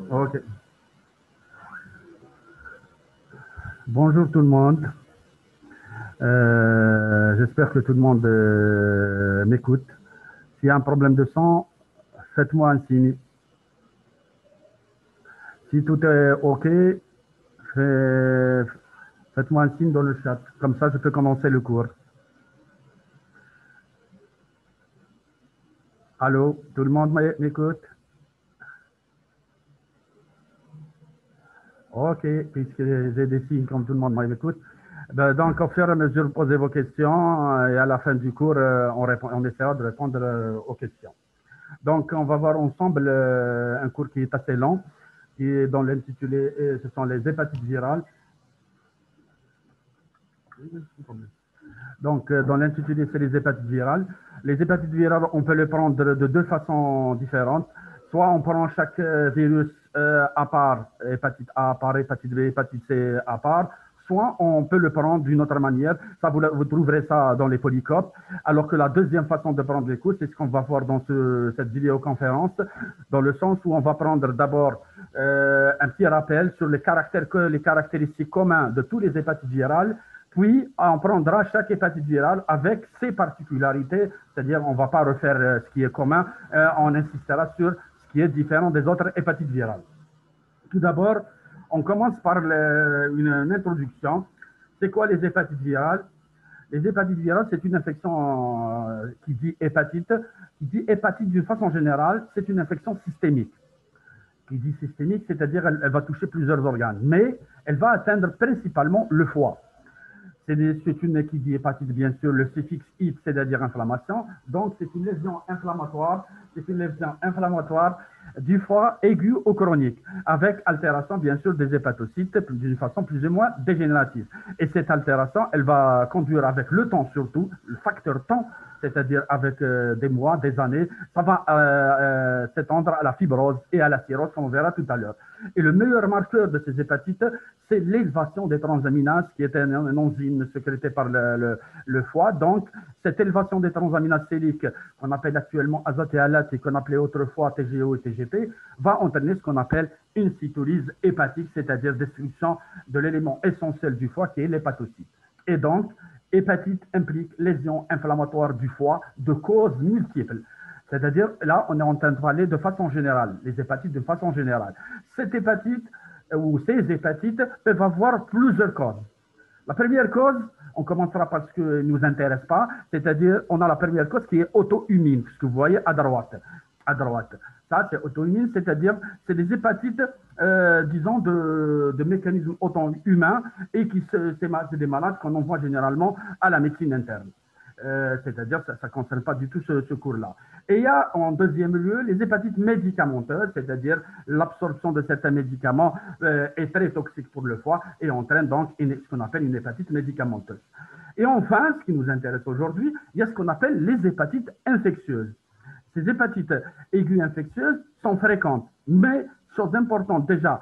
Ok. Bonjour tout le monde. J'espère que tout le monde m'écoute. S'il y a un problème de son, faites-moi un signe. Si tout est OK, faites-moi un signe dans le chat. Comme ça, je peux commencer le cours. Allô, tout le monde m'écoute? OK, puisque j'ai des signes comme tout le monde m'écoute. Ben, donc, au fur et à mesure, posez vos questions et à la fin du cours, on essaiera de répondre aux questions. Donc, on va voir ensemble un cours qui est assez long, qui est dans l'intitulé, ce sont les hépatites virales. Donc, dans l'intitulé, c'est les hépaties virales. Les hépatites virales, on peut les prendre de deux façons différentes. Soit on prend chaque virus à part, hépatite A à part, hépatite B, hépatite C à part, soit on peut le prendre d'une autre manière. Ça, vous trouverez ça dans les polycopes. Alors que la deuxième façon de prendre les cours, c'est ce qu'on va voir dans cette vidéoconférence, dans le sens où on va prendre d'abord un petit rappel sur les caractéristiques communes de tous les hépatites virales. Puis, on prendra chaque hépatite virale avec ses particularités, c'est-à-dire on ne va pas refaire ce qui est commun, on insistera sur ce qui est différent des autres hépatites virales. Tout d'abord, on commence par une introduction. C'est quoi les hépatites virales? Les hépatites virales, c'est une infection qui dit hépatite d'une façon générale, c'est une infection systémique. Qui dit systémique, c'est-à-dire elle va toucher plusieurs organes, mais elle va atteindre principalement le foie. C'est une qui dit hépatite, bien sûr, le suffixe it, c'est-à-dire inflammation. Donc, c'est une lésion inflammatoire. C'est une lésion inflammatoire du foie aigu ou chronique, avec altération, bien sûr, des hépatocytes d'une façon plus ou moins dégénérative. Et cette altération, elle va conduire avec le temps surtout, le facteur temps, c'est-à-dire avec des mois, des années, ça va s'étendre à la fibrose et à la cirrhose, comme on verra tout à l'heure. Et le meilleur marqueur de ces hépatites, c'est l'élévation des transaminases, qui est une enzyme sécrétée par le foie. Donc, cette élévation des transaminases séliques, qu'on appelle actuellement azotéalate et qu'on appelait autrefois TGO et TGP, va entraîner ce qu'on appelle une cytolyse hépatique, c'est-à-dire destruction de l'élément essentiel du foie, qui est l'hépatocyte. Et donc, hépatite implique lésion inflammatoire du foie de causes multiples. C'est-à-dire, là, on est en train de parler de façon générale, les hépatites de façon générale. Cette hépatite ou ces hépatites peuvent avoir plusieurs causes. La première cause, on commencera par ce qui ne nous intéresse pas, c'est-à-dire, on a la première cause qui est auto-immune, ce que vous voyez à droite. À droite. Ça, c'est auto-immune, c'est-à-dire, c'est des hépatites, disons, de mécanismes auto-humains et c'est des malades qu'on envoie généralement à la médecine interne. C'est-à-dire ça ne concerne pas du tout ce cours-là. Et il y a en deuxième lieu les hépatites médicamenteuses, c'est-à-dire l'absorption de certains médicaments est très toxique pour le foie et entraîne donc ce qu'on appelle une hépatite médicamenteuse. Et enfin, ce qui nous intéresse aujourd'hui, il y a ce qu'on appelle les hépatites infectieuses. Ces hépatites aiguës infectieuses sont fréquentes, mais chose importante déjà,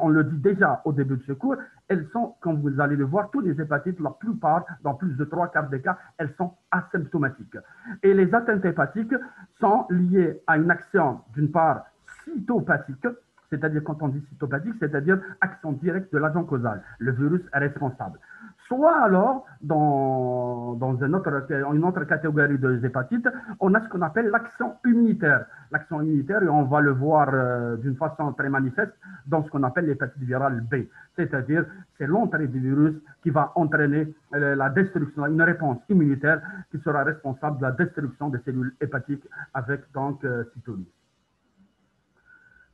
on le dit déjà au début de ce cours, elles sont, comme vous allez le voir, toutes les hépatites, la plupart, dans plus de 3/4 des cas, elles sont asymptomatiques. Et les atteintes hépatiques sont liées à une action, d'une part, cytopathique, c'est-à-dire quand on dit cytopathique, c'est-à-dire action directe de l'agent causal, le virus est responsable. Soit alors, dans une autre catégorie de hépatites, on a ce qu'on appelle l'action immunitaire. L'action immunitaire, et on va le voir d'une façon très manifeste dans ce qu'on appelle l'hépatite virale B. C'est-à-dire, c'est l'entrée du virus qui va entraîner la destruction, une réponse immunitaire qui sera responsable de la destruction des cellules hépatiques avec donc cytolyse.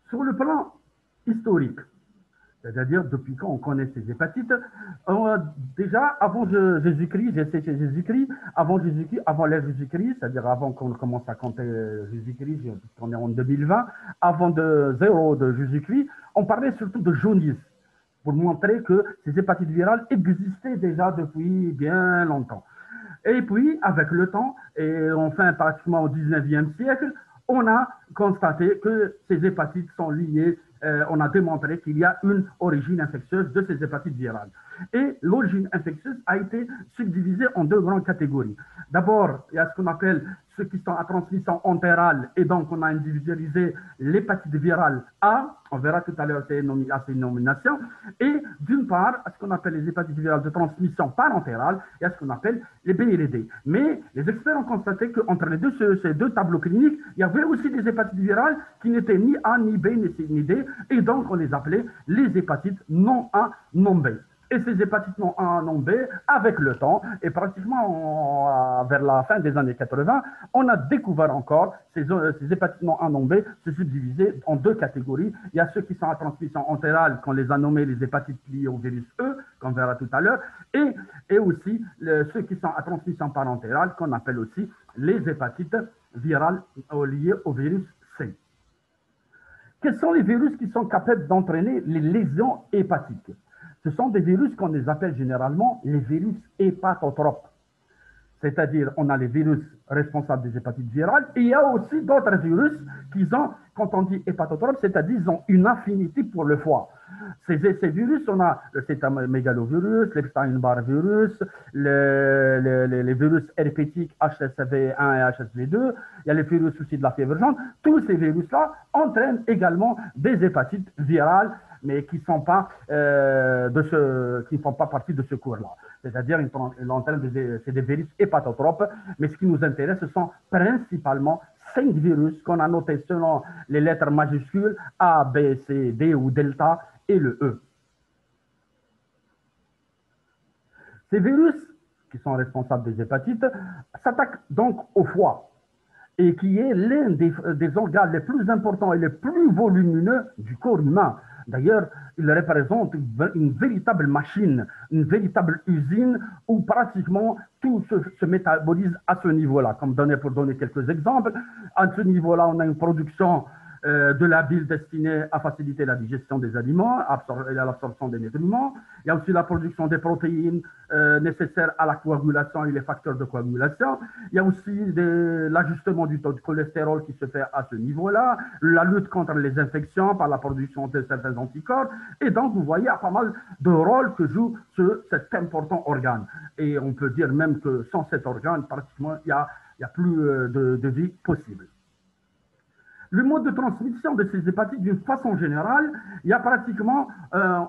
Sur le plan historique, c'est-à-dire depuis quand on connaît ces hépatites, déjà avant Jésus-Christ, avant l'ère Jésus-Christ, c'est-à-dire avant qu'on commence à compter Jésus-Christ, puisqu'on est en 2020, avant de zéro de Jésus-Christ, on parlait surtout de jaunisse, pour montrer que ces hépatites virales existaient déjà depuis bien longtemps. Et puis, avec le temps, et enfin pratiquement au 19e siècle, on a constaté que ces hépatites sont liées, on a démontré qu'il y a une origine infectieuse de ces hépatites virales. Et l'origine infectieuse a été subdivisée en deux grandes catégories. D'abord, il y a ce qu'on appelle ceux qui sont à transmission entérale, et donc on a individualisé l'hépatite virale A, on verra tout à l'heure ces nominations, et d'une part, ce qu'on appelle les hépatites virales de transmission parentérale, et à ce qu'on appelle les B et les D. Mais les experts ont constaté qu'entre ces deux tableaux cliniques, il y avait aussi des hépatites virales qui n'étaient ni A, ni B, ni C, ni D, et donc on les appelait les hépatites non A, non B. Et ces hépatites non A, non B, avec le temps, et pratiquement vers la fin des années 80, on a découvert encore ces hépatites non A, non B se subdiviser en deux catégories. Il y a ceux qui sont à transmission entérale, qu'on les a nommés les hépatites liées au virus E, qu'on verra tout à l'heure, et aussi ceux qui sont à transmission parentérale, qu'on appelle aussi les hépatites virales liées au virus C. Quels sont les virus qui sont capables d'entraîner les lésions hépatiques? Ce sont des virus qu'on les appelle généralement les virus hépatotropes. C'est-à-dire, on a les virus responsables des hépatites virales et il y a aussi d'autres virus qui ont, quand on dit hépatotropes, c'est-à-dire ils ont une affinité pour le foie. Ces virus, on a le cytomégalovirus, l'Epstein-Barr virus, les virus herpétiques HSV1 et HSV2, il y a les virus aussi de la fièvre jaune. Tous ces virus-là entraînent également des hépatites virales, mais qui ne font pas partie de ce cours-là. C'est-à-dire, c'est des virus hépatotropes, mais ce qui nous intéresse, ce sont principalement 5 virus qu'on a notés selon les lettres majuscules A, B, C, D ou delta et le E. Ces virus, qui sont responsables des hépatites, s'attaquent donc au foie, et qui est l'un des organes les plus importants et les plus volumineux du corps humain. D'ailleurs, il représente une véritable machine, une véritable usine où pratiquement tout se métabolise à ce niveau-là. Pour donner quelques exemples, à ce niveau-là, on a une production de la bile destinée à faciliter la digestion des aliments et l'absorption des nutriments. Il y a aussi la production des protéines nécessaires à la coagulation et les facteurs de coagulation. Il y a aussi l'ajustement du taux de cholestérol qui se fait à ce niveau-là, la lutte contre les infections par la production de certains anticorps. Et donc, vous voyez, il y a pas mal de rôles que joue cet important organe. Et on peut dire même que sans cet organe, pratiquement, il n'y a plus de vie possible. Le mode de transmission de ces hépatites, d'une façon générale, il y a pratiquement,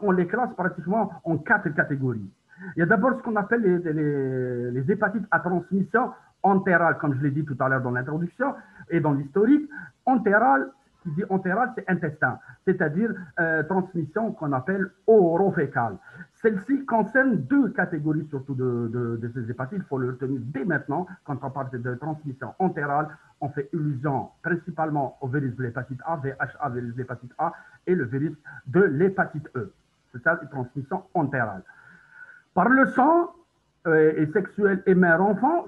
on les classe pratiquement en 4 catégories. Il y a d'abord ce qu'on appelle les hépatites à transmission entérale, comme je l'ai dit tout à l'heure dans l'introduction et dans l'historique. Entérale, qui dit entérale, c'est intestin, c'est-à-dire transmission qu'on appelle orofécale. Celle-ci concerne 2 catégories surtout de ces hépatites. Il faut le retenir dès maintenant. Quand on parle de transmission entérale, on fait illusion principalement au virus de l'hépatite A, VHA, virus de l'hépatite A, et le virus de l'hépatite E. C'est ça, une transmission entérale. Par le sang et sexuel et mère-enfant,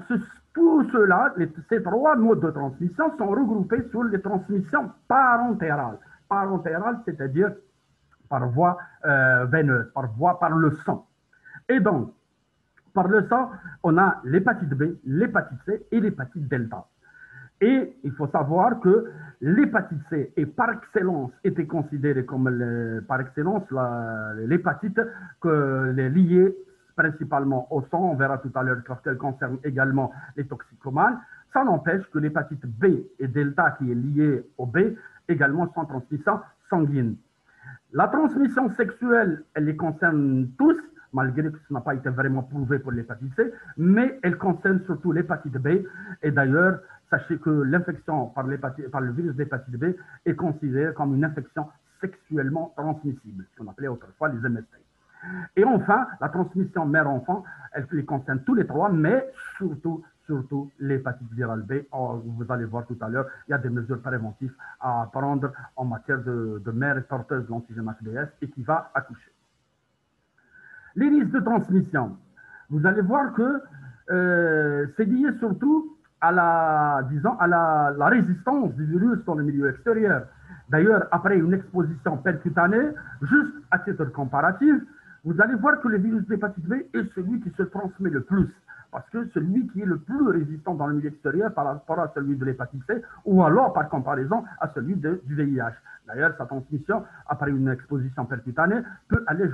tout cela, ces 3 modes de transmission sont regroupés sous les transmissions parentérales. Parentérale, c'est-à-dire par voie veineuse, par le sang. Et donc, par le sang, on a l'hépatite B, l'hépatite C et l'hépatite delta. Et il faut savoir que l'hépatite C est par excellence été considérée comme par excellence l'hépatite liée principalement au sang. On verra tout à l'heure qu'elle concerne également les toxicomanes. Ça n'empêche que l'hépatite B et delta qui est liée au B également sont transmission sanguine. La transmission sexuelle, elle les concerne tous, malgré que ce n'a pas été vraiment prouvé pour l'hépatite C, mais elle concerne surtout l'hépatite B. Et d'ailleurs, sachez que l'infection par le virus d'hépatite B est considérée comme une infection sexuellement transmissible, ce qu'on appelait autrefois les MST. Et enfin, la transmission mère-enfant, elle les concerne tous les 3, mais surtout l'hépatite virale B. Oh, vous allez voir tout à l'heure, il y a des mesures préventives à prendre en matière de mère porteuse de l'antigène HBS et qui va accoucher. Les risques de transmission. Vous allez voir que c'est lié surtout à la résistance du virus dans le milieu extérieur. D'ailleurs, après une exposition percutanée, juste à titre comparatif, vous allez voir que le virus d'hépatite B est celui qui se transmet le plus. Parce que celui qui est le plus résistant dans le milieu extérieur par rapport à celui de l'hépatite C, ou alors par comparaison à celui du VIH. D'ailleurs, sa transmission, après une exposition percutanée, peut aller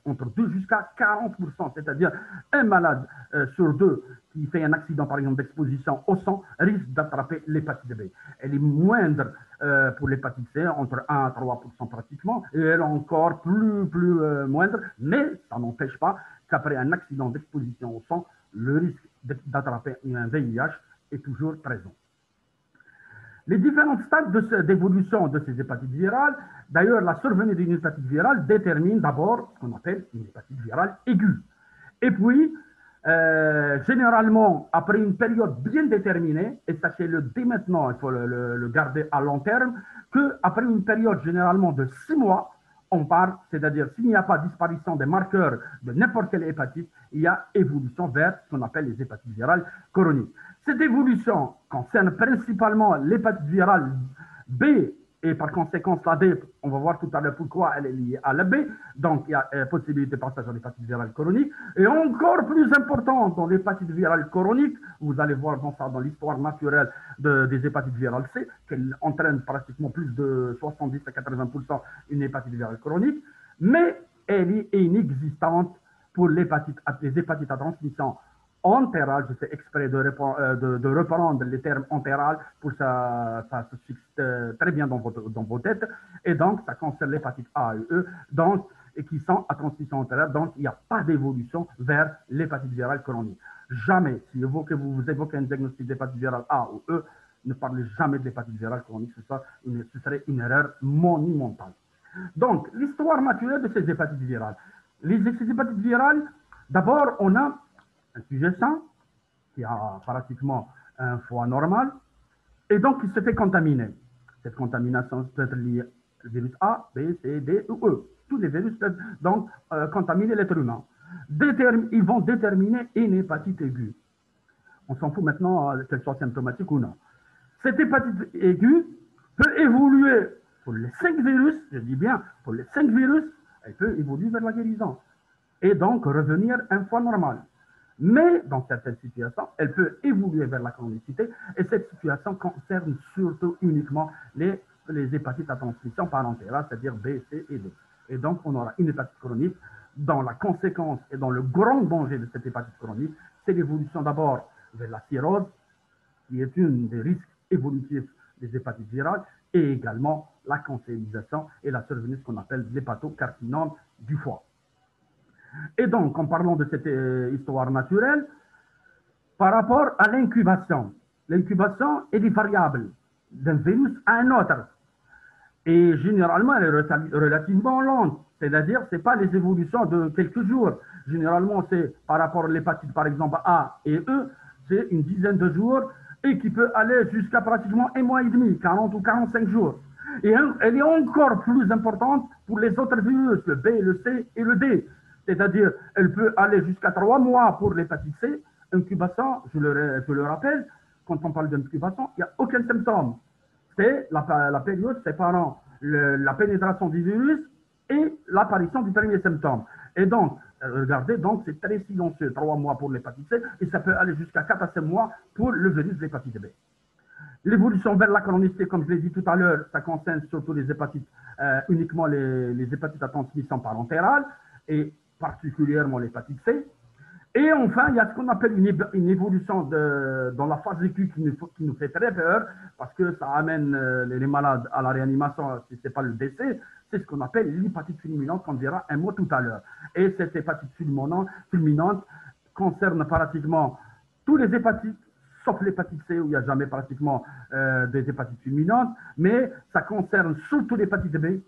entre 2 jusqu'à 40%. C'est-à-dire un malade sur 2 qui fait un accident, par exemple, d'exposition au sang, risque d'attraper l'hépatite B. Elle est moindre pour l'hépatite C, entre 1 à 3% pratiquement, et elle est encore plus moindre, mais ça n'empêche pas qu'après un accident d'exposition au sang, le risque d'attraper un VIH est toujours présent. Les différents stades d'évolution de ces hépatites virales, d'ailleurs, la survenue d'une hépatite virale détermine d'abord ce qu'on appelle une hépatite virale aiguë. Et puis, généralement, après une période bien déterminée, et sachez-le dès maintenant, il faut le garder à long terme, qu'après une période généralement de 6 mois, on parle, c'est-à-dire s'il n'y a pas disparition des marqueurs de n'importe quelle hépatite, il y a évolution vers ce qu'on appelle les hépatites virales chroniques. Cette évolution concerne principalement l'hépatite virale B et par conséquent la D, on va voir tout à l'heure pourquoi elle est liée à la B, donc il y a possibilité de passage à l'hépatite virale chronique, et encore plus important dans l'hépatite virale chronique, vous allez voir dans ça dans l'histoire naturelle des hépatites virales C, qu'elle entraîne pratiquement plus de 70 à 80% une hépatite virale chronique, mais elle est inexistante pour les hépatites à transmission entérale, je fais exprès de reprendre les termes entéral pour ça se fixe très bien dans vos têtes, et donc ça concerne l'hépatite A et E, donc, et qui sont à transmission entérale, donc il n'y a pas d'évolution vers l'hépatite virale chronique. Jamais, si vous évoquez un diagnostic d'hépatite virale A ou E, ne parlez jamais de l'hépatite virale chronique, ce serait une erreur monumentale. Donc, l'histoire naturelle de ces hépatites virales. Ces hépatites virales, d'abord, on a un sujet sain qui a pratiquement un foie normal et donc il se fait contaminer. Cette contamination peut être liée au virus A, B, C, D ou E. Tous les virus peuvent donc contaminer l'être humain. Ils vont déterminer une hépatite aiguë. On s'en fout maintenant qu'elle soit symptomatique ou non. Cette hépatite aiguë peut évoluer pour les 5 virus, je dis bien pour les 5 virus, elle peut évoluer vers la guérison et donc revenir à un foie normal. Mais dans certaines situations, elle peut évoluer vers la chronicité et cette situation concerne surtout uniquement les hépatites à transmission parentale, c'est-à-dire B, C et D. Et donc, on aura une hépatite chronique dont la conséquence et dans le grand danger de cette hépatite chronique, c'est l'évolution d'abord vers la cirrhose, qui est une des risques évolutifs des hépatites virales, et également la cancérisation et la survenue de ce qu'on appelle l'hépatocarcinome du foie. Et donc, en parlant de cette histoire naturelle, par rapport à l'incubation est variable d'un virus à un autre. Et généralement, elle est relativement lente. C'est-à-dire, ce n'est pas les évolutions de quelques jours. Généralement, c'est par rapport à l'hépatite, par exemple, A et E, c'est une dizaine de jours et qui peut aller jusqu'à pratiquement 1 mois et demi, 40 ou 45 jours. Et elle est encore plus importante pour les autres virus, le B, le C et le D. C'est-à-dire, elle peut aller jusqu'à 3 mois pour l'hépatite C. Incubation, je le rappelle, quand on parle d'incubation, il n'y a aucun symptôme. C'est la période séparant la pénétration du virus et l'apparition du premier symptôme. Et donc, regardez, donc c'est très silencieux, 3 mois pour l'hépatite C, et ça peut aller jusqu'à 4 à 5 mois pour le virus de l'hépatite B. L'évolution vers la chronicité, comme je l'ai dit tout à l'heure, ça concerne surtout les hépatites, uniquement les hépatites à transmission parentale, et particulièrement l'hépatite C. Et enfin, il y a ce qu'on appelle une évolution dans la phase aiguë qui nous fait très peur, parce que ça amène les malades à la réanimation, si ce n'est pas le décès, c'est ce qu'on appelle l'hépatite fulminante, qu'on dira un mot tout à l'heure. Et cette hépatite fulminante concerne pratiquement tous les hépatites, sauf l'hépatite C, où il n'y a jamais pratiquement des hépatites fulminantes, mais ça concerne surtout l'hépatite B,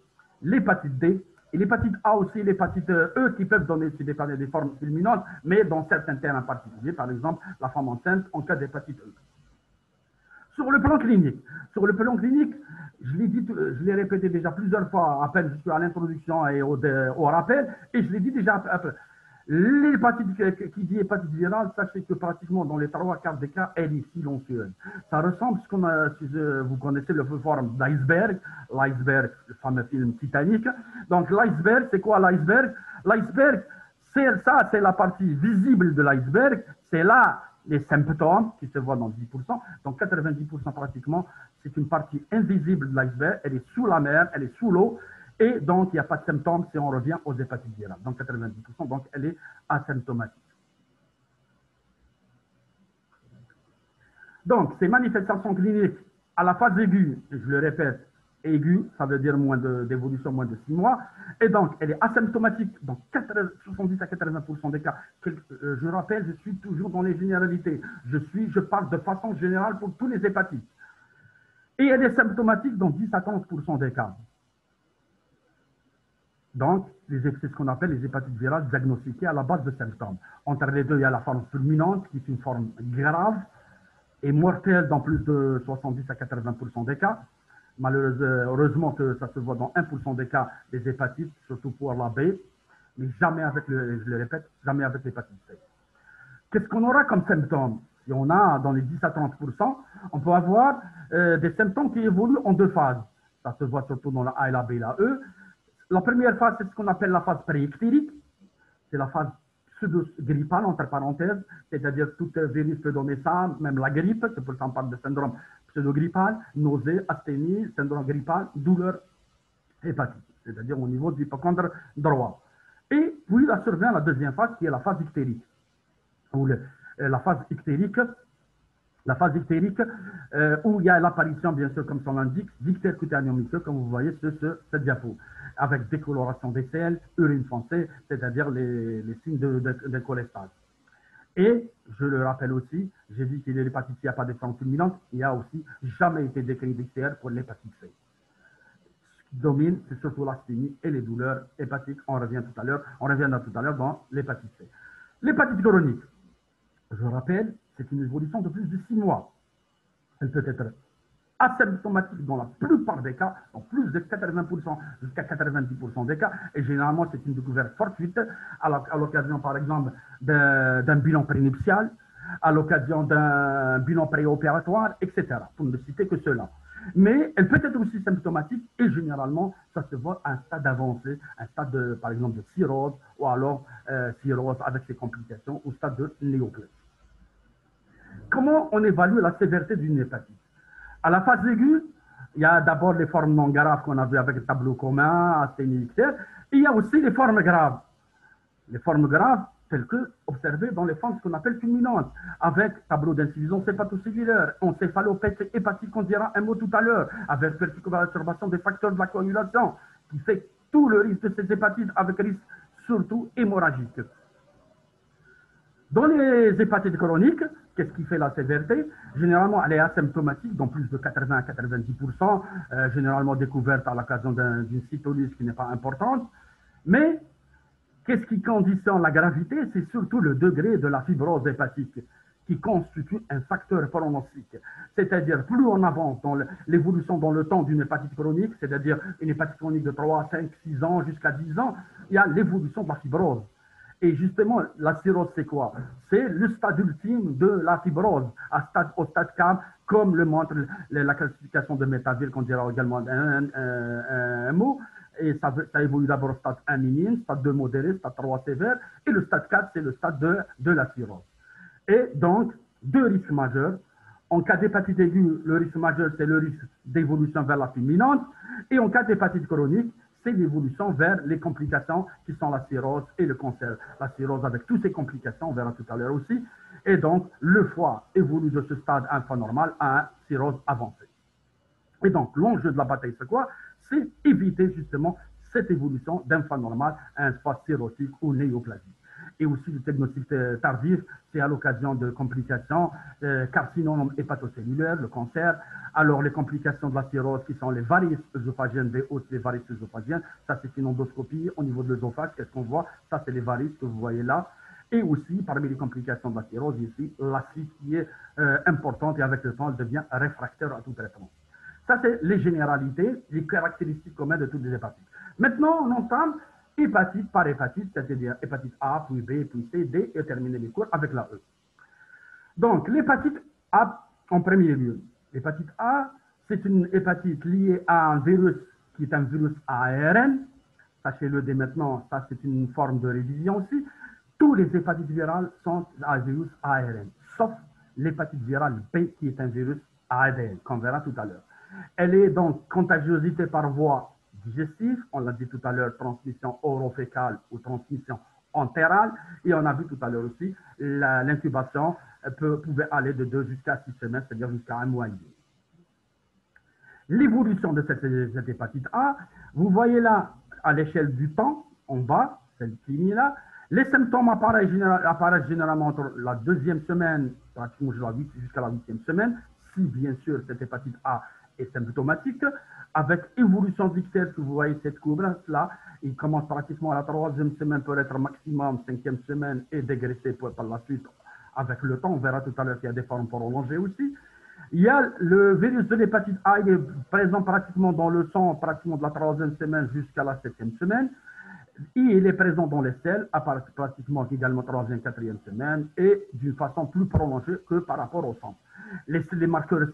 l'hépatite D, et l'hépatite A aussi, l'hépatite E qui peuvent donner des formes fulminantes, mais dans certains termes en particulier, par exemple la femme enceinte en cas d'hépatite E. Sur le plan clinique, je l'ai répété déjà plusieurs fois, à peine je suis à l'introduction et au rappel, et je l'ai dit déjà après. L'hépatite, qui dit hépatite virale, sachez que pratiquement dans les 3/4 des cas, elle est silencieuse. Ça ressemble à si vous connaissez le forme d'iceberg, l'iceberg, le fameux film Titanic. Donc l'iceberg, c'est quoi l'iceberg? L'iceberg, c'est la partie visible de l'iceberg, c'est là les symptômes qui se voient dans 10%. Donc 90% pratiquement, c'est une partie invisible de l'iceberg, elle est sous la mer, elle est sous l'eau. Et donc, il n'y a pas de symptômes si on revient aux hépatites virales. Donc, 90%, donc elle est asymptomatique. Donc, ces manifestations cliniques à la phase aiguë, je le répète, aiguë, ça veut dire d'évolution moins de 6 mois, et donc elle est asymptomatique dans 70 à 80% des cas. Je rappelle, je suis toujours dans les généralités. Je parle de façon générale pour tous les hépatites. Et elle est symptomatique dans 10 à 15% des cas. Donc, c'est ce qu'on appelle les hépatites virales diagnostiquées à la base de symptômes. Entre les deux, il y a la forme fulminante, qui est une forme grave et mortelle dans plus de 70 à 80% des cas. Malheureusement que ça se voit dans 1% des cas des hépatites, surtout pour la B, mais jamais avec, je le répète, jamais avec l'hépatite C. Qu'est-ce qu'on aura comme symptômes? Si on a dans les 10 à 30%, on peut avoir des symptômes qui évoluent en deux phases. Ça se voit surtout dans la A et la B et la E. La première phase, c'est ce qu'on appelle la phase préictérique. C'est la phase pseudo-grippale, entre parenthèses, c'est-à-dire tout virus peut donner ça, même la grippe, c'est pour ça qu'on parle de syndrome pseudo-grippal, nausée, asthénie, syndrome grippal, douleur hépatique, c'est-à-dire au niveau du hypochondre droit. Et puis, là survient la deuxième phase, qui est la phase ictérique. La phase ictérique, où il y a l'apparition, bien sûr, comme son l'indique, d'ictère cutanéo-muqueux, comme vous voyez sur cette diapo, avec décoloration des selles, urine foncée, c'est-à-dire les signes de cholestase. Et, je le rappelle aussi, j'ai dit qu'il y a l'hépatite C, il n'y a pas de forme fulminante, il n'y a aussi jamais été décrit d'ictère pour l'hépatite C. Ce qui domine, c'est surtout l'asthénie et les douleurs hépatiques. On reviendra tout à l'heure dans l'hépatite C. L'hépatite chronique, je rappelle, c'est une évolution de plus de 6 mois. Elle peut être asymptomatique dans la plupart des cas, dans plus de 80% jusqu'à 90% des cas, et généralement c'est une découverte fortuite à l'occasion par exemple d'un bilan prénuptial, à l'occasion d'un bilan préopératoire, etc. Pour ne citer que cela. Mais elle peut être aussi symptomatique et généralement ça se voit à un stade avancé, un stade de, par exemple de cirrhose ou alors cirrhose avec ses complications au stade de néoplasie. Comment on évalue la sévérité d'une hépatite? À la phase aiguë, il y a d'abord les formes non graves qu'on a vues avec le tableau commun, asthénie, etc. Et il y a aussi les formes graves. Les formes graves, telles que observées dans les formes qu'on appelle fulminantes, avec tableau d'insuffisance hépatocellulaire, encéphalopathie hépatique, on dira un mot tout à l'heure, avec perturbation des facteurs de la coagulation, qui fait tout le risque de ces hépatites, avec risque surtout hémorragique. Dans les hépatites chroniques, qu'est-ce qui fait la sévérité? Généralement, elle est asymptomatique, dans plus de 80 à 90%, généralement découverte à l'occasion d'une cytolyse qui n'est pas importante. Mais qu'est-ce qui conditionne la gravité? C'est surtout le degré de la fibrose hépatique, qui constitue un facteur pronostique. C'est-à-dire, plus on avance dans l'évolution dans le temps d'une hépatite chronique, c'est-à-dire une hépatite chronique de 3, 5, 6 ans jusqu'à 10 ans, il y a l'évolution de la fibrose. Et justement, la cirrhose, c'est quoi? C'est le stade ultime de la fibrose, au stade 4, comme le montre la classification de Métaville, qu'on dira également un mot. Et ça évolue d'abord au stade 1 minime, stade 2 modéré, stade 3 sévère, et le stade 4, c'est le stade de la cirrhose. Et donc, deux risques majeurs. En cas d'hépatite aiguë, le risque majeur, c'est le risque d'évolution vers la fulminante. Et en cas d'hépatite chronique, c'est l'évolution vers les complications qui sont la cirrhose et le cancer. La cirrhose avec toutes ses complications, on verra tout à l'heure aussi. Et donc, le foie évolue de ce stade infanormal à un cirrhose avancée. Et donc, l'enjeu de la bataille, c'est quoi? C'est éviter justement cette évolution d'infanormal à un foie cirrhotique ou néoplasique. Et aussi le diagnostic tardif, c'est à l'occasion de complications, carcinome hépatocellulaire, le cancer. Alors les complications de la cirrhose qui sont les varices œsophagiennes, des hautes les varices œsophagiennes, ça c'est une endoscopie au niveau de l'œsophage, qu'est-ce qu'on voit? Ça c'est les varices que vous voyez là. Et aussi, parmi les complications de la cirrhose, ici, l'acide qui est importante et avec le temps, elle devient réfractaire à tout traitement. Ça, c'est les généralités, les caractéristiques communes de toutes les hépatites. Maintenant, on entame hépatite par hépatite, c'est-à-dire hépatite A, puis B, puis C, D, et terminer les cours avec la E. Donc, l'hépatite A en premier lieu. L'hépatite A, c'est une hépatite liée à un virus qui est un virus ARN. Sachez-le dès maintenant, ça c'est une forme de révision aussi. Tous les hépatites virales sont un virus ARN, sauf l'hépatite virale B qui est un virus ADN, qu'on verra tout à l'heure. Elle est donc contagiosité par voie digestive, on l'a dit tout à l'heure, transmission orofécale ou transmission entérale, et on a vu tout à l'heure aussi l'incubation pouvait aller de 2 jusqu'à 6 semaines, c'est-à-dire jusqu'à un mois et demi. L'évolution de cette hépatite A, vous voyez là, à l'échelle du temps, en bas, cette ligne-là, les symptômes apparaissent généralement entre la 2e semaine, pratiquement jusqu'à la 8e semaine, si bien sûr cette hépatite A est symptomatique, avec évolution dictaire, que vous voyez cette courbe-là, il commence pratiquement à la 3e semaine, peut être maximum 5e semaine et dégraisser par la suite avec le temps. On verra tout à l'heure qu'il y a des formes prolongées aussi. Il y a le virus de l'hépatite A, il est présent pratiquement dans le sang, pratiquement de la 3e semaine jusqu'à la 7e semaine. Et il est présent dans les selles, à pratiquement également 3e, 4e semaine, et d'une façon plus prolongée que par rapport au sang. Les marqueurs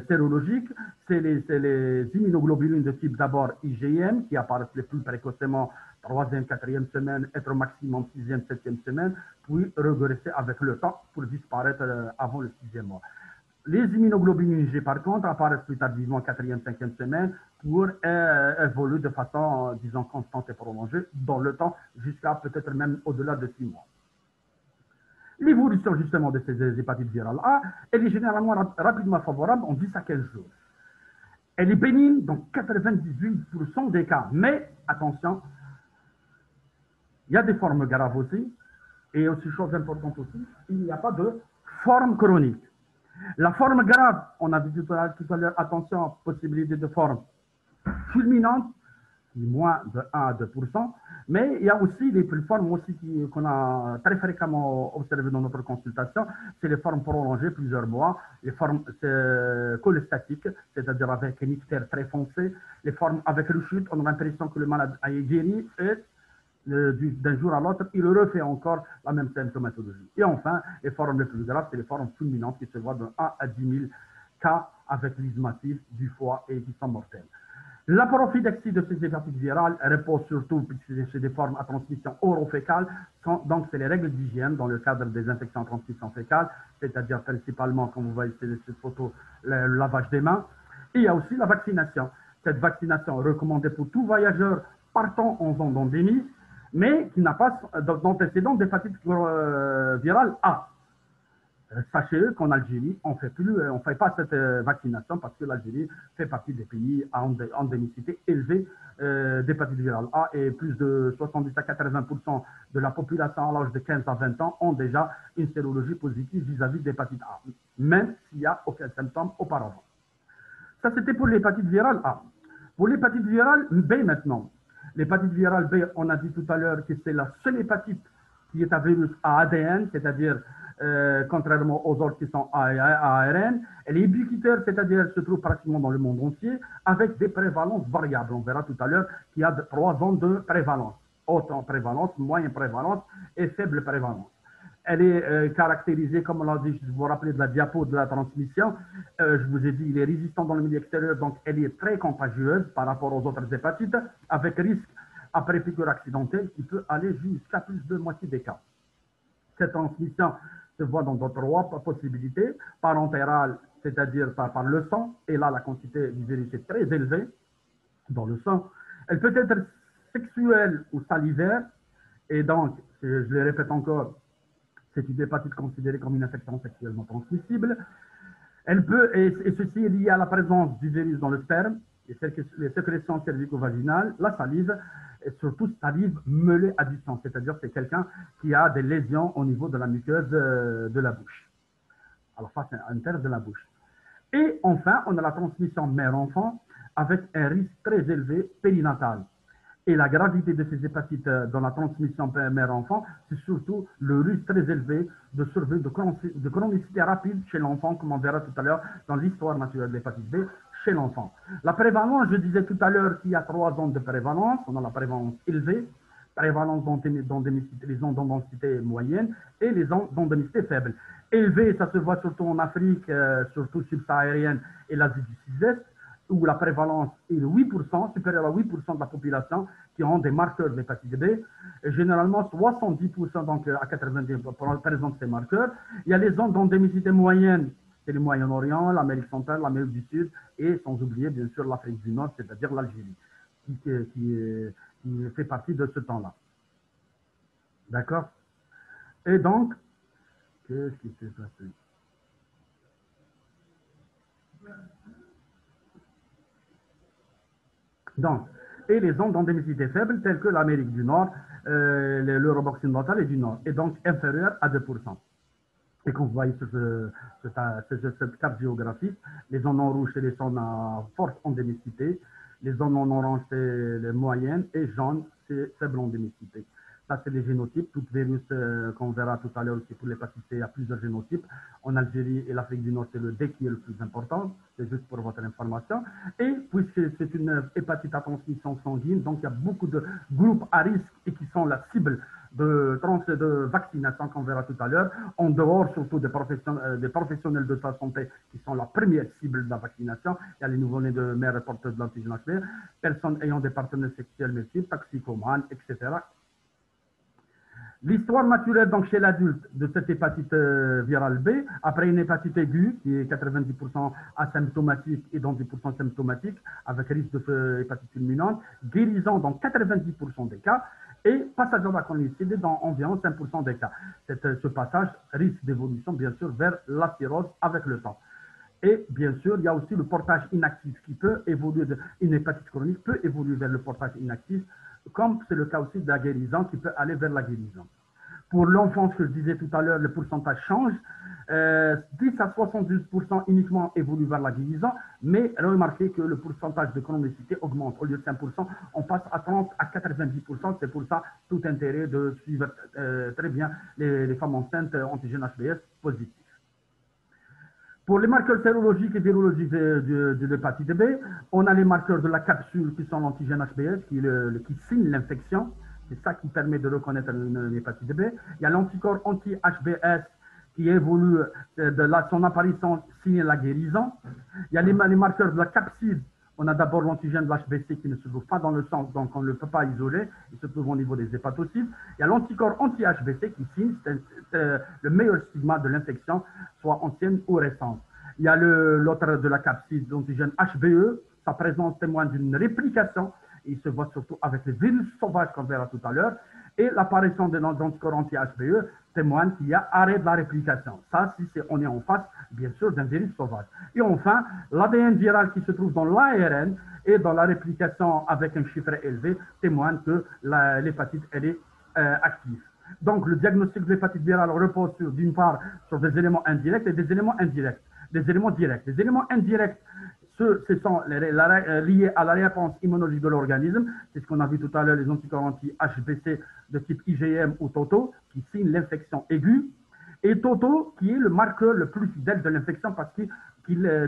sérologiques, c'est les immunoglobulines de type d'abord IgM, qui apparaissent les plus précocement 3e, 4e semaine, être maximum 6e, 7e semaine, puis regresser avec le temps pour disparaître avant le 6e mois. Les immunoglobulines G, par contre, apparaissent plus tardivement 4e, 5e semaine pour évoluer de façon, disons, constante et prolongée dans le temps, jusqu'à peut-être même au-delà de 6 mois. L'évolution, justement, de ces hépatites virales A, elle est généralement rapidement favorable en 10 à 15 jours. Elle est bénigne dans 98% des cas. Mais, attention, il y a des formes graves aussi. Et aussi, chose importante aussi, il n'y a pas de forme chronique. La forme grave, on a vu tout à l'heure, attention, possibilité de forme fulminante, qui est moins de 1 à 2%, mais il y a aussi les formes aussi qu'on a très fréquemment observées dans notre consultation, c'est les formes prolongées, plusieurs mois, les formes cholestatiques, c'est-à-dire avec un ictère très foncé, les formes avec rechute, on a l'impression que le malade a guéri et d'un jour à l'autre, il refait encore la même symptomatologie. Et enfin, les formes les plus graves, c'est les formes fulminantes qui se voient de 1 à 10 000 cas avec l'ismative du foie et qui sont mortelles. La prophylaxie de ces hépatites virales repose surtout sur des formes à transmission orofécale, donc c'est les règles d'hygiène dans le cadre des infections à transmission fécale, c'est-à-dire principalement, comme vous voyez sur cette photo, le lavage des mains. Et il y a aussi la vaccination. Cette vaccination est recommandée pour tout voyageur partant en zone d'endémie, mais qui n'a pas d'antécédent d'hépatite virale A. Sachez qu'en Algérie, on ne fait pas cette vaccination parce que l'Algérie fait partie des pays à endémicité élevée d'hépatite virale A et plus de 70 à 80% de la population à l'âge de 15 à 20 ans ont déjà une sérologie positive vis-à-vis d'hépatite A, même s'il n'y a aucun symptôme auparavant. Ça, c'était pour l'hépatite virale A. Pour l'hépatite virale B maintenant, l'hépatite virale B, on a dit tout à l'heure que c'est la seule hépatite qui est un virus à ADN, c'est-à-dire contrairement aux autres qui sont à ARN, elle est ubiquitaire, c'est-à-dire se trouve pratiquement dans le monde entier, avec des prévalences variables. On verra tout à l'heure qu'il y a 3 zones de prévalence. Haute prévalence, moyenne prévalence et faible prévalence. Elle est caractérisée, comme on l'a dit, je vous rappelle de la diapo de la transmission, je vous ai dit, il est résistant dans le milieu extérieur, donc elle est très contagieuse par rapport aux autres hépatites, avec risque après piqûre accidentelle qui peut aller jusqu'à plus de moitié des cas. Cette transmission se voit dans trois possibilités, parentérale, c'est-à-dire par le sang, et là la quantité du virus est très élevée dans le sang. Elle peut être sexuelle ou salivaire, et donc, je le répète encore, c'est une hépatite considérée comme une infection sexuellement transmissible. Elle peut, et ceci est lié à la présence du virus dans le sperme, les sécrétions cervico-vaginales, la salive, et surtout salive meulée à distance, c'est-à-dire c'est quelqu'un qui a des lésions au niveau de la muqueuse de la bouche, à la face interne de la bouche. Et enfin, on a la transmission mère-enfant avec un risque très élevé périnatal. Et la gravité de ces hépatites dans la transmission mère-enfant, c'est surtout le risque très élevé de survie de chronicité rapide chez l'enfant, comme on verra tout à l'heure dans l'histoire naturelle de l'hépatite B chez l'enfant. La prévalence, je disais tout à l'heure qu'il y a 3 zones de prévalence. On a la prévalence élevée, prévalence d'endémicité, les zones d'endémicité moyenne et les zones d'endémicité faible. Élevée, ça se voit surtout en Afrique, surtout subsaharienne et l'Asie du Sud-Est, où la prévalence est de 8%, supérieure à 8% de la population qui ont des marqueurs d'hépatite B. Et généralement, 70%, donc à 90% présentent ces marqueurs. Il y a les zones d'endémicité moyenne, c'est le Moyen-Orient, l'Amérique centrale, l'Amérique du Sud, et sans oublier bien sûr l'Afrique du Nord, c'est-à-dire l'Algérie, qui fait partie de ce temps-là. D'accord? Et donc, Qu'est-ce qui s'est passé? Donc, et les zones d'endémicité faible, telles que l'Amérique du Nord, l'Europe occidentale et du Nord, et donc inférieure à 2%. Et comme vous voyez sur cette carte géographique, les zones en rouge, c'est les zones à forte endémicité, les zones en orange, c'est les moyennes, et jaune, c'est faible endémicité. Ça, c'est les génotypes. Tout virus qu'on verra tout à l'heure aussi pour l'hépatite C, il y a plusieurs génotypes. En Algérie et l'Afrique du Nord, c'est le D qui est le plus important. C'est juste pour votre information. Et puisque c'est une hépatite à transmission sanguine, donc il y a beaucoup de groupes à risque et qui sont la cible de vaccination qu'on verra tout à l'heure, en dehors surtout des professionnels de la santé qui sont la première cible de la vaccination. Il y a les nouveau-nés de mères porteuses de l'antigène HB, personnes ayant des partenaires sexuels multiples, toxicomanes, etc. L'histoire naturelle donc chez l'adulte de cette hépatite virale B, après une hépatite aiguë qui est 90% asymptomatique et dans 10% symptomatique, avec risque de hépatite fulminante, guérissant dans 90% des cas et passage à la chronicité dans environ 5% des cas. Ce passage risque d'évolution bien sûr vers la cirrhose avec le temps. Et bien sûr, il y a aussi le portage inactif qui peut évoluer, une hépatite chronique peut évoluer vers le portage inactif, comme c'est le cas aussi de la guérison qui peut aller vers la guérison. Pour l'enfant, ce que je disais tout à l'heure, le pourcentage change. 10 à 72% uniquement évolue vers la guérison, mais remarquez que le pourcentage de chronicité augmente. Au lieu de 5%, on passe à 30 à 90%. C'est pour ça tout intérêt de suivre très bien les femmes enceintes antigènes HBS positifs. Pour les marqueurs sérologiques et virologiques de l'hépatite B, on a les marqueurs de la capsule qui sont l'antigène HBS qui signe l'infection. C'est ça qui permet de reconnaître une hépatite B. Il y a l'anticorps anti-HBS qui évolue son apparition signe la guérison. Il y a les marqueurs de la capside. On a d'abord l'antigène de l'HBC qui ne se trouve pas dans le sang, donc on ne le peut pas isoler. Il se trouve au niveau des hépatocytes. Il y a l'anticorps anti-HBC qui signe le meilleur stigma de l'infection, soit ancienne ou récente. Il y a l'autre de la capside, l'antigène HBE. Sa présence témoigne d'une réplication. Il se voit surtout avec les virus sauvages qu'on verra tout à l'heure. Et l'apparition de l'anticorps anti-HBE témoigne qu'il y a arrêt de la réplication. Ça, si on est en face, bien sûr, d'un virus sauvage. Et enfin, l'ADN viral qui se trouve dans l'ARN et dans la réplication avec un chiffre élevé témoigne que l'hépatite, elle est active. Donc, le diagnostic de l'hépatite virale repose d'une part sur des éléments indirects et des éléments indirects. Des éléments directs. Les éléments indirects, ce sont liés à la réponse immunologique de l'organisme. C'est ce qu'on a vu tout à l'heure, les anticorps anti-HBC de type IgM ou TOTO, qui signent l'infection aiguë. Et TOTO, qui est le marqueur le plus fidèle de l'infection parce qu'il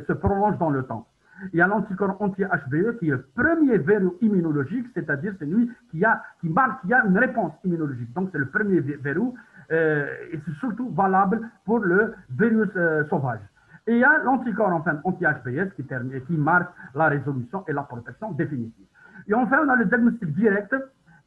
se prolonge dans le temps. Il y a l'anticorps anti-HBE qui est le premier verrou immunologique, c'est-à-dire c'est lui qui marque qu'il y a une réponse immunologique. Donc c'est le premier verrou et c'est surtout valable pour le virus sauvage. Et il y a l'anticorps enfin, anti-HBS qui marque la résolution et la protection définitive. Et enfin, on a le diagnostic direct,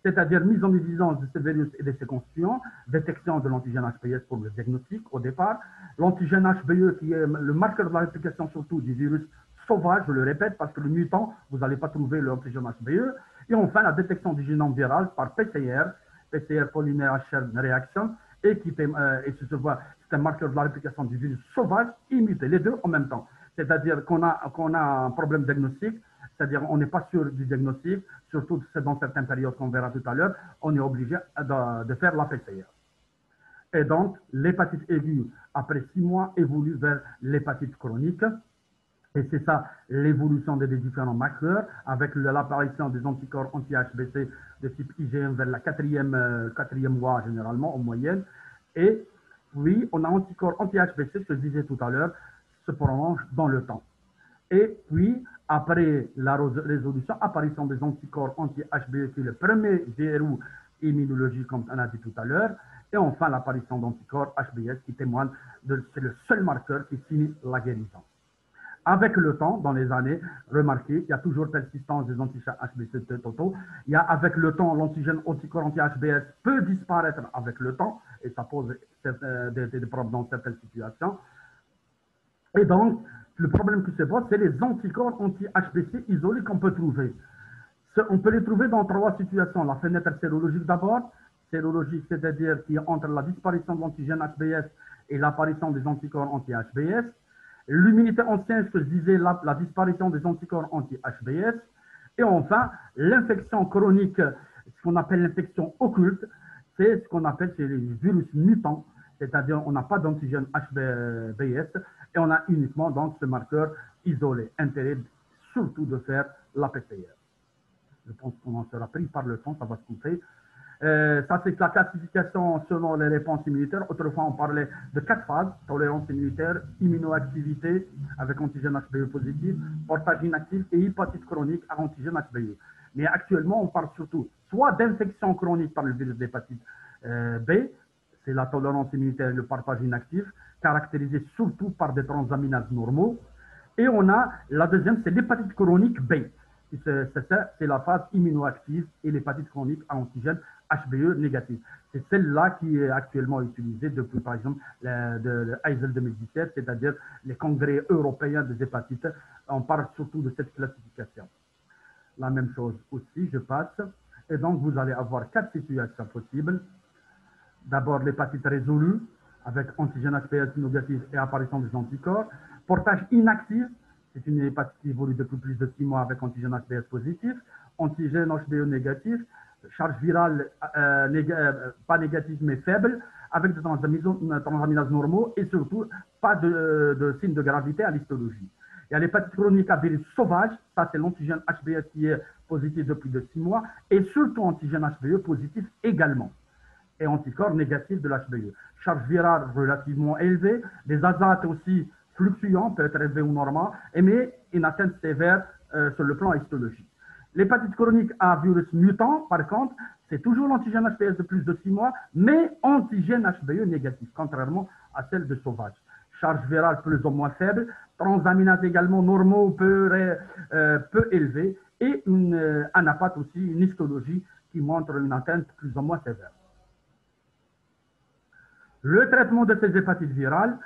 c'est-à-dire mise en évidence de ce virus et de ses constituants, détection de l'antigène HBS pour le diagnostic au départ, l'antigène HBE qui est le marqueur de la réplication surtout du virus sauvage, je le répète, parce que le mutant, vous n'allez pas trouver l'antigène HBE, et enfin la détection du génome viral par PCR, PCR polymère chain reaction, et se voit, c'est un marqueur de la réplication du virus sauvage et muté, les deux en même temps. C'est-à-dire qu'on a un problème diagnostique, c'est-à-dire on n'est pas sûr du diagnostic, surtout dans certaines périodes qu'on verra tout à l'heure, on est obligé de faire la PCR. Et donc, l'hépatite aiguë, après 6 mois, évolue vers l'hépatite chronique. Et c'est ça l'évolution des différents marqueurs, avec l'apparition des anticorps anti-HBC de type IgM vers la quatrième mois généralement, en moyenne. Et oui, on a anticorps anti-HBC, ce que je disais tout à l'heure, se prolonge dans le temps. Et puis, après la résolution, apparition des anticorps anti-HBE, qui est le premier verrou immunologique, comme on a dit tout à l'heure, et enfin l'apparition d'anticorps HBS qui témoigne c'est le seul marqueur qui signe la guérison. Avec le temps, dans les années, remarquez, il y a toujours persistance des antigènes HBC totaux. Il y a avec le temps, l'antigène anticorps anti-HBS peut disparaître avec le temps, et ça pose des problèmes dans certaines situations. Et donc, le problème qui se pose, c'est les anticorps anti-HBC isolés qu'on peut trouver. On peut les trouver dans 3 situations. La fenêtre sérologique d'abord, sérologique, c'est-à-dire qui est entre la disparition de l'antigène HBS et l'apparition des anticorps anti-HBS. L'immunité ancienne, ce que je disais, la disparition des anticorps anti-HBS. Et enfin, l'infection chronique, ce qu'on appelle l'infection occulte, c'est ce qu'on appelle les virus mutants, c'est-à-dire on n'a pas d'antigène HBS et on a uniquement donc ce marqueur isolé. Intérêt surtout de faire la PCR. Je pense qu'on en sera pris par le temps, ça va se couper. Ça, c'est la classification selon les réponses immunitaires. Autrefois, on parlait de 4 phases: tolérance immunitaire, immunoactivité avec antigène HBe positif, portage inactif et hépatite chronique à antigène HBe. Mais actuellement, on parle surtout soit d'infection chronique par le virus d'hépatite B, c'est la tolérance immunitaire et le portage inactif, caractérisé surtout par des transaminases normaux. Et on a la deuxième, c'est l'hépatite chronique B. C'est la phase immunoactive et l'hépatite chronique à antigène HBe négatif. C'est celle-là qui est actuellement utilisée depuis, par exemple, de EISL 2017, c'est-à-dire les congrès européens des hépatites. On parle surtout de cette classification. La même chose aussi, je passe. Et donc, vous allez avoir 4 situations possibles. D'abord, l'hépatite résolue, avec antigène HBs négatif et apparition des anticorps. Portage inactif, c'est une hépatite qui évolue depuis plus de 6 mois avec antigène HBs positif. Antigène HBe négatif, charge virale pas négative mais faible, avec des transaminases normaux et surtout pas de signe de gravité à l'histologie. Il y a l'hépatite chronique à virus sauvage, ça c'est l'antigène HBs qui est positif depuis de 6 mois, et surtout antigène HBe positif également, et anticorps négatifs de l'HBe. Charge virale relativement élevée, des azates aussi fluctuants, peut être élevés ou normaux, mais une atteinte sévère sur le plan histologique. L'hépatite chronique à virus mutant, par contre, c'est toujours l'antigène HBs de plus de 6 mois, mais antigène HBe négatif, contrairement à celle de sauvage. Charge virale plus ou moins faible, transaminase également normaux, peu élevés, et une anapathe aussi, une histologie qui montre une atteinte plus ou moins sévère. Le traitement de ces hépatites virales,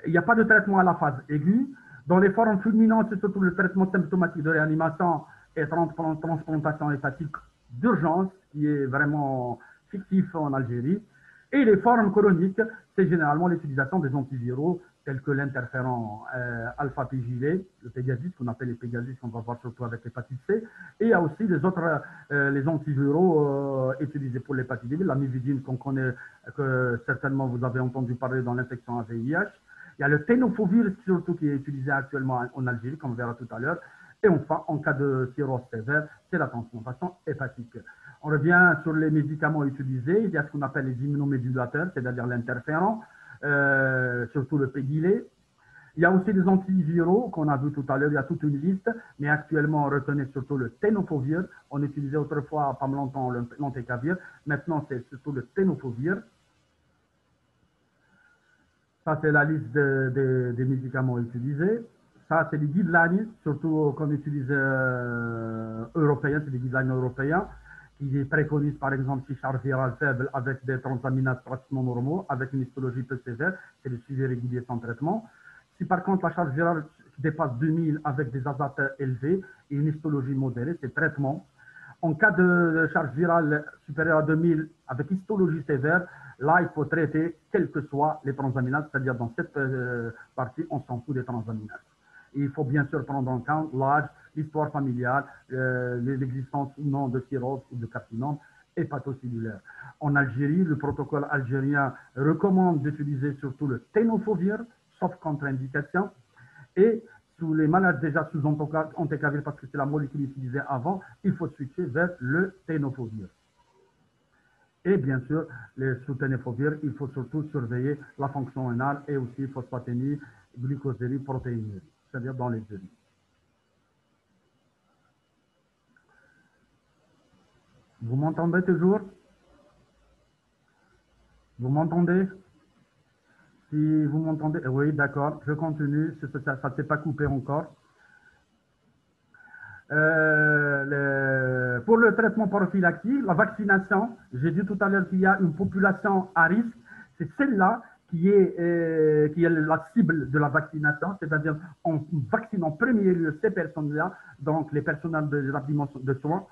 il n'y a pas de traitement à la phase aiguë. Dans les formes fulminantes, c'est surtout le traitement symptomatique de réanimation et transplantation hépatique d'urgence, qui est vraiment fictif en Algérie. Et les formes chroniques, c'est généralement l'utilisation des antiviraux tels que l'interféron alpha-pégylé, le Pégasus, qu'on appelle les Pégasus, qu'on va voir surtout avec l'hépatite C. Et il y a aussi les autres, les antiviraux utilisés pour l'hépatite B, la mividine qu'on connaît, que certainement vous avez entendu parler dans l'infection à VIH. Il y a le tenofovir, surtout qui est utilisé actuellement en Algérie, comme on verra tout à l'heure. Et enfin, en cas de cirrhose sévère, c'est la transplantation hépatique. On revient sur les médicaments utilisés. Il y a ce qu'on appelle les immunomodulateurs, c'est-à-dire l'interféron, surtout le pégylé. Il y a aussi des antiviraux qu'on a vu tout à l'heure, il y a toute une liste, mais actuellement on reconnaît surtout le tenofovir. On utilisait autrefois, pas longtemps, l'entecavir. Maintenant, c'est surtout le tenofovir. Ça, c'est la liste des médicaments utilisés. Ça, c'est les guidelines, surtout qu'on utilise européens, c'est des guidelines européens qui préconisent par exemple si charge virale faible avec des transaminases pratiquement normaux, avec une histologie peu sévère, c'est le suivi régulier sans traitement. Si par contre la charge virale dépasse 2000 avec des azates élevés et une histologie modérée, c'est traitement. En cas de charge virale supérieure à 2000 avec histologie sévère, là il faut traiter quelles que soient les transaminases, c'est-à-dire dans cette partie, on s'en fout des transaminases. Et il faut bien sûr prendre en compte l'âge, l'histoire familiale, l'existence ou non de cirrhose ou de carcinome hépatocellulaire. En Algérie, le protocole algérien recommande d'utiliser surtout le tenofovir, sauf contre-indication, et sous les malades déjà sous entecavir, parce que c'est la molécule utilisée avant, il faut switcher vers le tenofovir. Et bien sûr, sous tenofovir, il faut surtout surveiller la fonction rénale et aussi phosphatémie, glucosérie, protéinurie, c'est-à-dire dans les urines. Vous m'entendez toujours? Vous m'entendez? Si vous m'entendez, oui, d'accord, je continue, ça ne s'est pas coupé encore. Pour le traitement prophylactique, la vaccination, j'ai dit tout à l'heure qu'il y a une population à risque, c'est celle-là qui est la cible de la vaccination, c'est-à-dire on vaccine en premier lieu ces personnes-là, donc les personnels de l'établissement de soins,